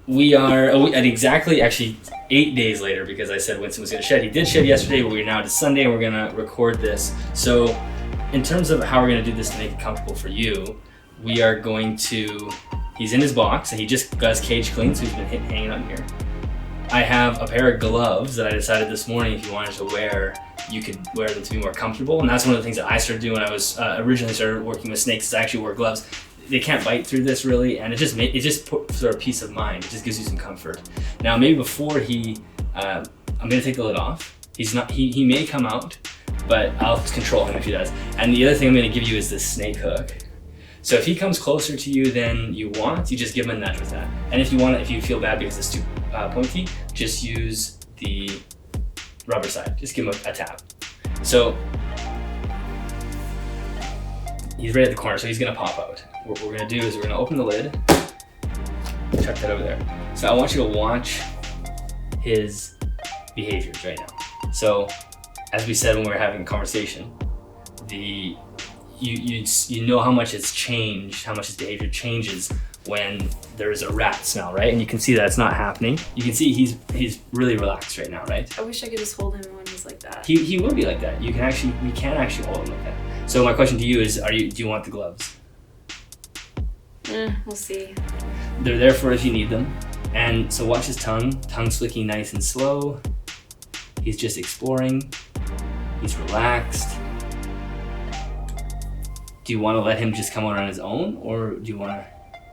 We are at exactly, actually 8 days later, because I said Winston was going to shed. He did shed yesterday, but we're now to Sunday and we're going to record this. So in terms of how we're going to do this to make it comfortable for you, we are going to, he's in his box and he just got his cage clean, so he's been hanging on here. I have a pair of gloves that I decided this morning if you wanted to wear, you could wear them to be more comfortable. And that's one of the things that I started doing when I was originally started working with snakes, is I actually wore gloves. They can't bite through this really, and it just put sort of peace of mind. It just gives you some comfort. Now maybe before I'm gonna take the lid off. He may come out, but I'll control him if he does. And the other thing I'm gonna give you is this snake hook. So if he comes closer to you than you want, you just give him a nudge with that. And if you feel bad because it's too pointy, just use the rubber side. Just give him a tap. So he's right at the corner, so he's gonna pop out. What we're gonna do is we're gonna open the lid, chuck that over there. So I want you to watch his behaviors right now. So as we said when we were having a conversation, you know how much it's changed, how much his behavior changes when there's a rat smell, right? And you can see that it's not happening. You can see he's really relaxed right now, right? I wish I could just hold him when he's like that. He will be like that. We can actually hold him like that. So my question to you is, do you want the gloves? We'll see. They're there for if you need them. And so watch his tongue's flicking nice and slow. He's just exploring. He's relaxed. Do you want to let him just come out on his own, or do you want to,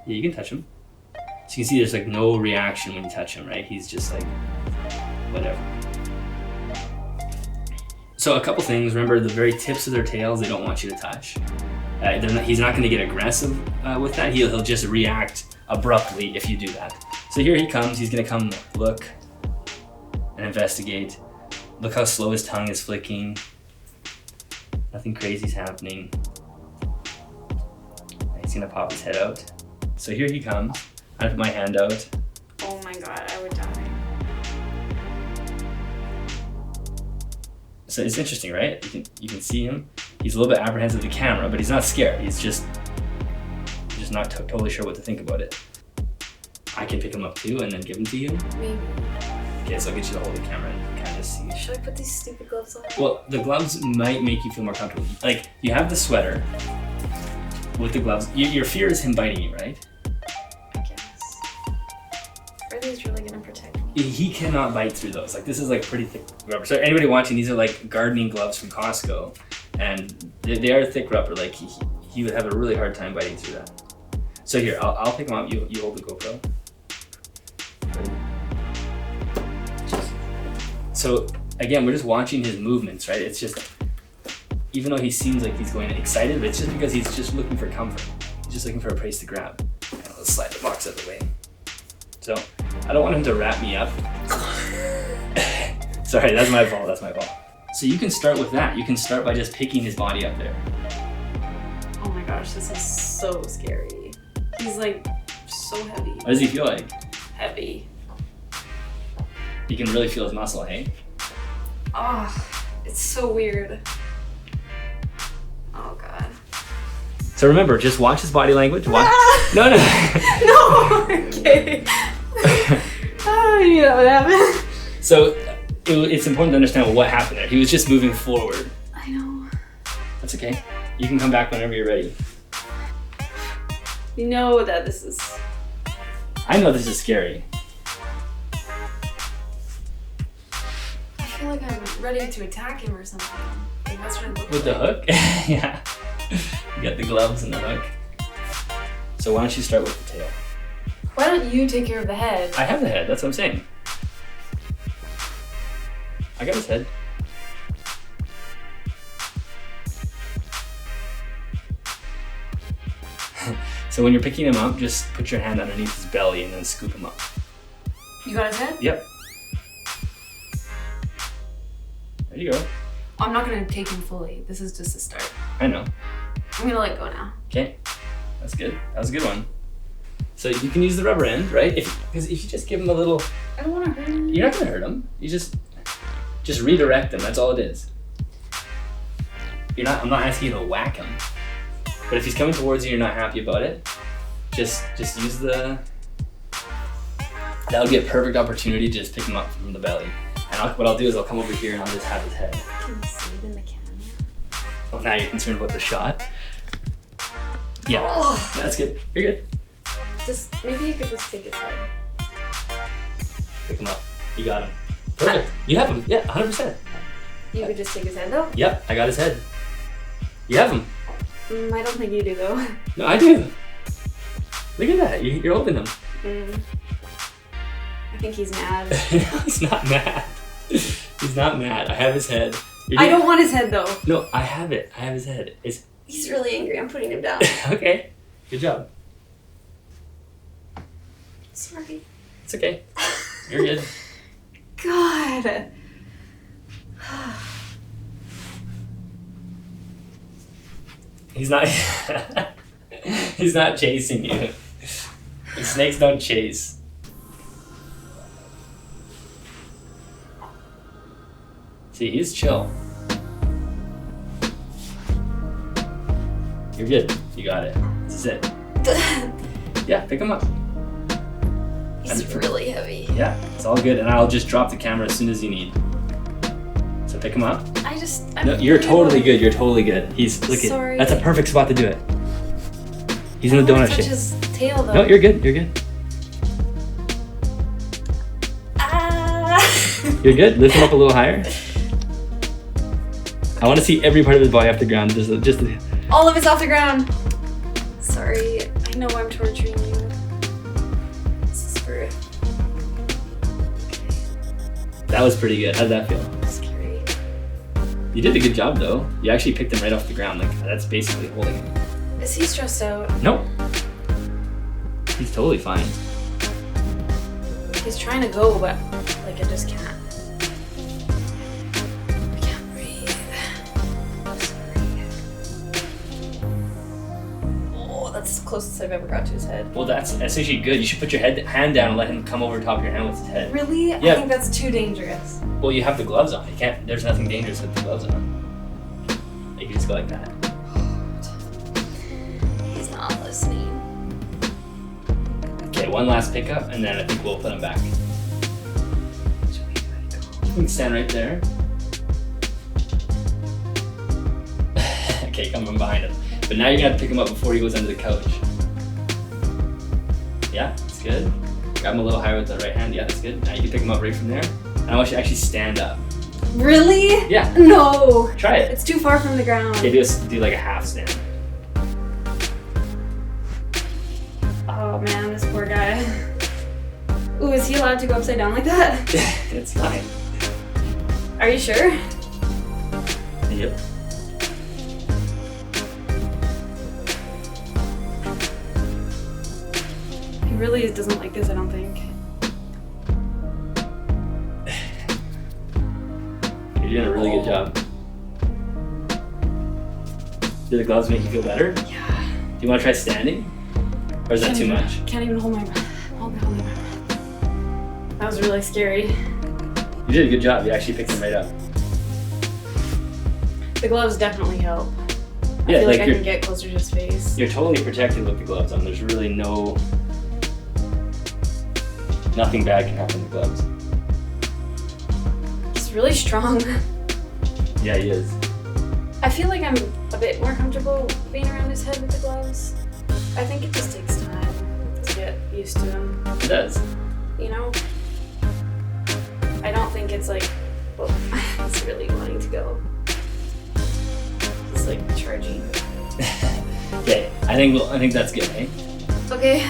yeah, you can touch him. So you can see there's like no reaction when you touch him, right? He's just like, whatever. So a couple things, remember the very tips of their tails, they don't want you to touch. He's not going to get aggressive with that. He'll just react abruptly if you do that. So here he comes. He's going to come look and investigate. Look how slow his tongue is flicking. Nothing crazy's happening. He's going to pop his head out. So here he comes. I put my hand out. Oh my god, I would die. So it's interesting, right? You can see him. He's a little bit apprehensive of the camera, but he's not scared. He's just not totally sure what to think about it. I can pick him up too and then give him to you. Maybe. Okay, so I'll get you to hold the camera and kind of see. Should I put these stupid gloves on? Well, the gloves might make you feel more comfortable. Like, you have the sweater with the gloves. Your fear is him biting you, right? I guess. Are these really gonna protect me? He cannot bite through those. Like, this is like pretty thick rubber. So anybody watching, these are like gardening gloves from Costco, and they are thick rubber. Like he would have a really hard time biting through that. So here, I'll pick him up. You hold the GoPro. So again, we're just watching his movements, right? It's just, even though he seems like he's going excited, but it's just because he's just looking for comfort. He's just looking for a place to grab. And let's slide the box out of the way. So I don't want him to wrap me up. Sorry, that's my fault. So you can start with that. You can start by just picking his body up there. Oh my gosh, this is so scary. He's like so heavy. What does he feel like? Heavy. You can really feel his muscle, hey? Oh, it's so weird. Oh god. So remember, just watch his body language. Watch. No. No, okay. Oh, you know what happened. So it's important to understand what happened there. He was just moving forward. I know. That's okay. You can come back whenever you're ready. You know that this is... I know this is scary. I feel like I'm ready to attack him or something. Like, that's what I look With the like. hook? Yeah. You got the gloves and the hook. So why don't you start with the tail? Why don't you take care of the head? I have the head, that's what I'm saying. I got his head. So when you're picking him up, just put your hand underneath his belly and then scoop him up. You got his head? Yep. There you go. I'm not gonna take him fully. This is just a start. I know. I'm gonna let go now. Okay. That's good. That was a good one. So you can use the rubber end, right? Because if you just give him a little... I don't wanna hurt him. You're not gonna hurt him. You just redirect him. That's all it is. I'm not asking you to whack him. But if he's coming towards you and you're not happy about it, just use the That'll be a perfect opportunity to just pick him up from the belly. And what I'll do is I'll come over here and I'll just have his head. Can you see it in the camera? Oh, now you're concerned about the shot? Yeah, that's good. You're good. Just maybe you could just take his head. Pick him up. You got him. Perfect. You have him. Yeah, 100%. You could just take his head though? Yep, I got his head. You have him. I don't think you do though. No, I do. Look at that. You're holding him. I think he's mad. No, he's not mad. He's not mad. I have his head. I don't want his head though. No, I have it. I have his head. He's really angry. I'm putting him down. Okay. Good job. Sorry. It's okay. You're good. God. He's not. He's not chasing you. The snakes don't chase. See, he's chill. You're good. You got it. This is it. Yeah, pick him up. He's really heavy. Yeah, it's all good. And I'll just drop the camera as soon as you need. So pick him up. No, you're totally good. You're totally good. Sorry. That's a perfect spot to do it. He's in the donut shape. Touch his tail though. No, you're good. You're good. You're good. Lift him up a little higher. I want to see every part of his body off the ground. Just all of it's off the ground. Sorry, I know I'm torturing you. This is for... That was pretty good. How'd that feel? Scary. You did a good job though. You actually picked him right off the ground. Like that's basically holding him. Is he stressed out? Nope. He's totally fine. He's trying to go, but like I just can't. I can't breathe. Sorry. Oh, that's the closest I've ever got to his head. Well, that's actually good. You should put your hand down and let him come over top of your hand with his head. Really? Yeah. I think that's too dangerous. Well, you have the gloves on. You can't. There's nothing dangerous with the gloves on. You can just go like that. He's not listening. Okay, one last pickup, and then I think we'll put him back. You can stand right there. Okay, come from behind him. But now you're gonna have to pick him up before he goes under the couch. Yeah, that's good. Grab him a little higher with the right hand. Yeah, that's good. Now you can pick him up right from there. And I want you to actually stand up. Really? Yeah. No. Try it. It's too far from the ground. Okay, do like a half stand. Oh man, this poor guy. Ooh, is he allowed to go upside down like that? It's fine. Are you sure? Yep. He really doesn't like this, I don't think. You're doing a really good job. Do the gloves make you feel better? Yeah. Do you want to try standing? Or is that too much? Can't even hold my breath. Hold my breath. That was really scary. You did a good job. You actually picked him right up. The gloves definitely help. Yeah, I feel like I can get closer to his face. You're totally protected with the gloves on. There's really nothing bad can happen to the gloves. He's really strong. Yeah, he is. I feel like I'm a bit more comfortable being around his head with the gloves. I think it just takes time to get used to him. It does. You know? I don't think it's like, well, he's really wanting to go. He's like charging. Okay, I think that's good, eh? Okay.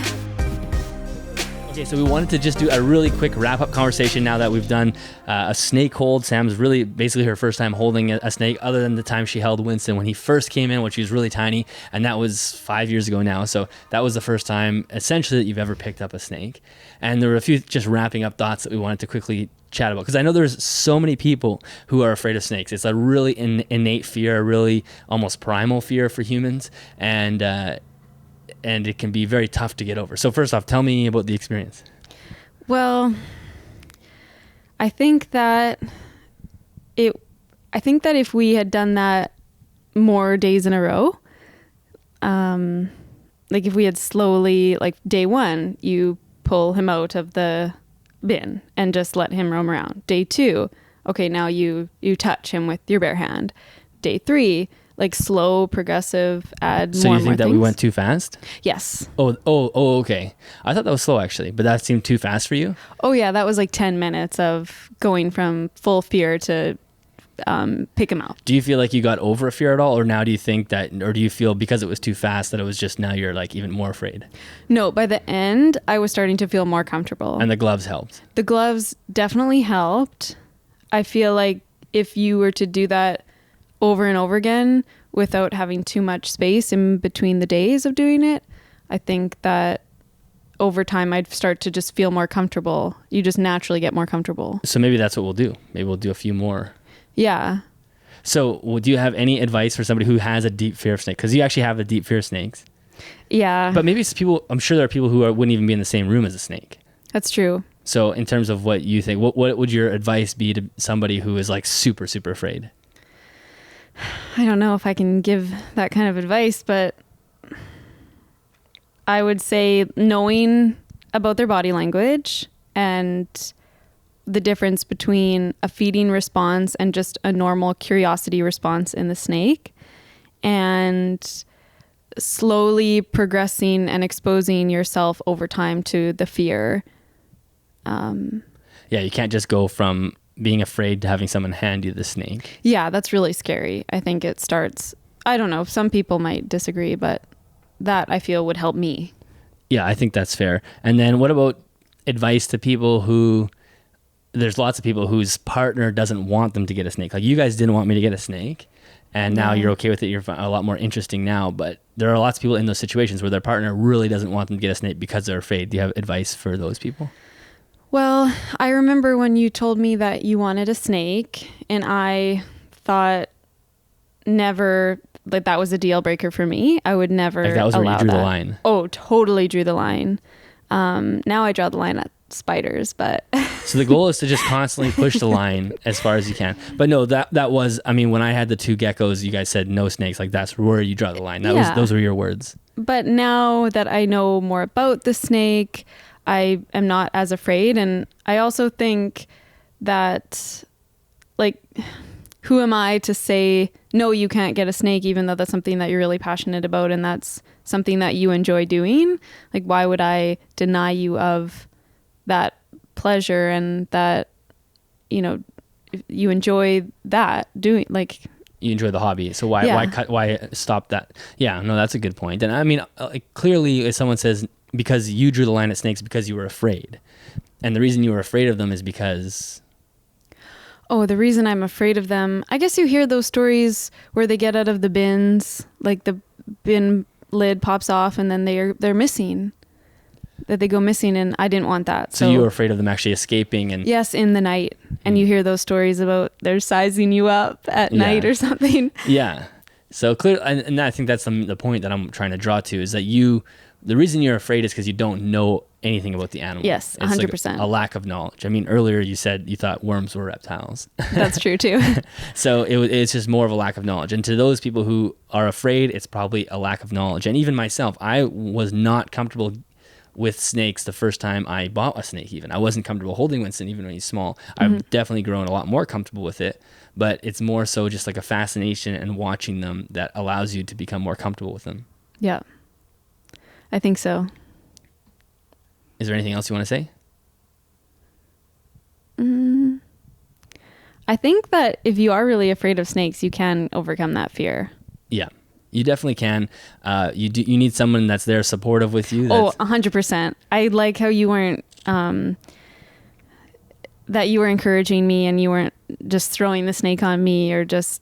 Okay, so we wanted to just do a really quick wrap-up conversation now that we've done a snake hold. Sam's really basically her first time holding a snake, other than the time she held Winston when he first came in, when she was really tiny, and that was 5 years ago now. So that was the first time, essentially, that you've ever picked up a snake. And there were a few just wrapping up thoughts that we wanted to quickly chat about, because I know there's so many people who are afraid of snakes. It's a really innate fear, a really almost primal fear for humans, and it can be very tough to get over. So first off, tell me about the experience. Well, I think that if we had done that more days in a row, like if we had slowly, like day one, you pull him out of the bin and just let him roam around. Day 2, okay, now you touch him with your bare hand. Day 3, like slow, progressive, add So more you think and more that things. we went too fast? Yes. Oh, okay. I thought that was slow actually, but that seemed too fast for you? Oh yeah, that was like 10 minutes of going from full fear to pick him out. Do you feel like you got over a fear at all, or now do you think that, or do you feel because it was too fast that it was just now you're like even more afraid? No, by the end, I was starting to feel more comfortable. And the gloves helped. The gloves definitely helped. I feel like if you were to do that over and over again without having too much space in between the days of doing it, I think that over time I'd start to just feel more comfortable. You just naturally get more comfortable. So maybe that's what we'll do. Maybe we'll do a few more. Yeah. So do you have any advice for somebody who has a deep fear of snakes? Because you actually have a deep fear of snakes. Yeah. But maybe it's people, I'm sure there are people who wouldn't even be in the same room as a snake. That's true. So in terms of what you think, what would your advice be to somebody who is like super, super afraid? I don't know if I can give that kind of advice, but I would say knowing about their body language and the difference between a feeding response and just a normal curiosity response in the snake, and slowly progressing and exposing yourself over time to the fear. Yeah, you can't just go from being afraid to having someone hand you the snake. Yeah, that's really scary. I think it starts, I don't know, some people might disagree, but that I feel would help me. Yeah, I think that's fair. And then what about advice to people who, there's lots of people whose partner doesn't want them to get a snake. Like you guys didn't want me to get a snake, and now you're okay with it. You're a lot more interesting now, but there are lots of people in those situations where their partner really doesn't want them to get a snake because they're afraid. Do you have advice for those people? Well, I remember when you told me that you wanted a snake, and I thought never, like that was a deal breaker for me. I would never Like that was where you drew the line. Oh, totally drew the line. Now I draw the line at spiders, but So the goal is to just constantly push the line as far as you can. But no, that was, I mean, when I had the 2 geckos, you guys said no snakes. Like that's where you draw the line. Those were your words. But now that I know more about the snake, I am not as afraid. And I also think that, like, who am I to say, no, you can't get a snake, even though that's something that you're really passionate about and that's something that you enjoy doing? Like, why would I deny you of that pleasure and that, you know, if you enjoy that doing, like, you enjoy the hobby, so why stop that? Yeah, no, that's a good point. And I mean, clearly if someone says because you drew the line at snakes because you were afraid, and the reason you were afraid of them is because, oh, the reason I'm afraid of them, I guess you hear those stories where they get out of the bins, like the bin lid pops off and then they're missing, that they go missing, and I didn't want that. So you were afraid of them actually escaping. And yes, in the night. And you hear those stories about they're sizing you up at night or something. Yeah. So clear, and I think that's the point that I'm trying to draw to, is that the reason you're afraid is because you don't know anything about the animal. Yes, it's 100%. Like a lack of knowledge. I mean, earlier you said you thought worms were reptiles. That's true too. So it's just more of a lack of knowledge. And to those people who are afraid, it's probably a lack of knowledge. And even myself, I was not comfortable with snakes the first time I bought a snake. Even I wasn't comfortable holding Winston even when he's small. I've definitely grown a lot more comfortable with it, but it's more so just like a fascination and watching them that allows you to become more comfortable with them. Yeah, I think so. Is there anything else you want to say? I think that if you are really afraid of snakes, you can overcome that fear. Yeah, you definitely can. You need someone that's there supportive with you. Oh, 100%. I like how you weren't, that you were encouraging me and you weren't just throwing the snake on me or just,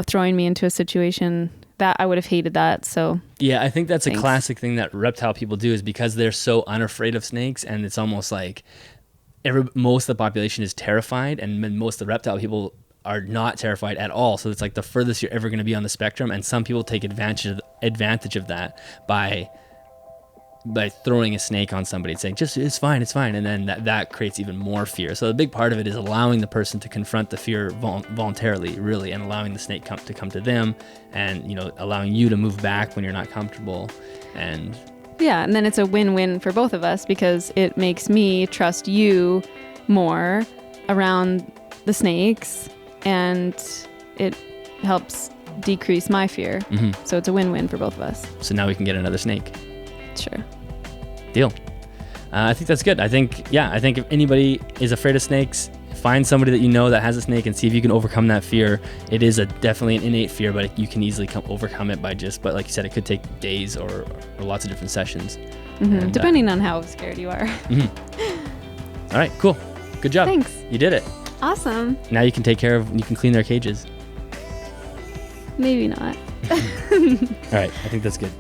throwing me into a situation that I would have hated that. So yeah, I think that's thanks. A classic thing that reptile people do, is because they're so unafraid of snakes, and it's almost like most of the population is terrified, and most of the reptile people are not terrified at all. So it's like the furthest you're ever going to be on the spectrum, and some people take advantage of that by throwing a snake on somebody and saying, just, it's fine, and then that creates even more fear. So the big part of it is allowing the person to confront the fear voluntarily, really, and allowing the snake to come to them, and allowing you to move back when you're not comfortable, and Yeah, and then it's a win-win for both of us because it makes me trust you more around the snakes, and it helps decrease my fear. So it's a win-win for both of us. So now we can get another snake. Sure. Deal. I think that's good. I think if anybody is afraid of snakes, find somebody that you know that has a snake and see if you can overcome that fear. It is definitely an innate fear, but you can easily overcome it but like you said, it could take days or lots of different sessions. And, depending on how scared you are. All right, cool. Good job. Thanks. You did it. Awesome. Now you can you can clean their cages. Maybe not. All right, I think that's good.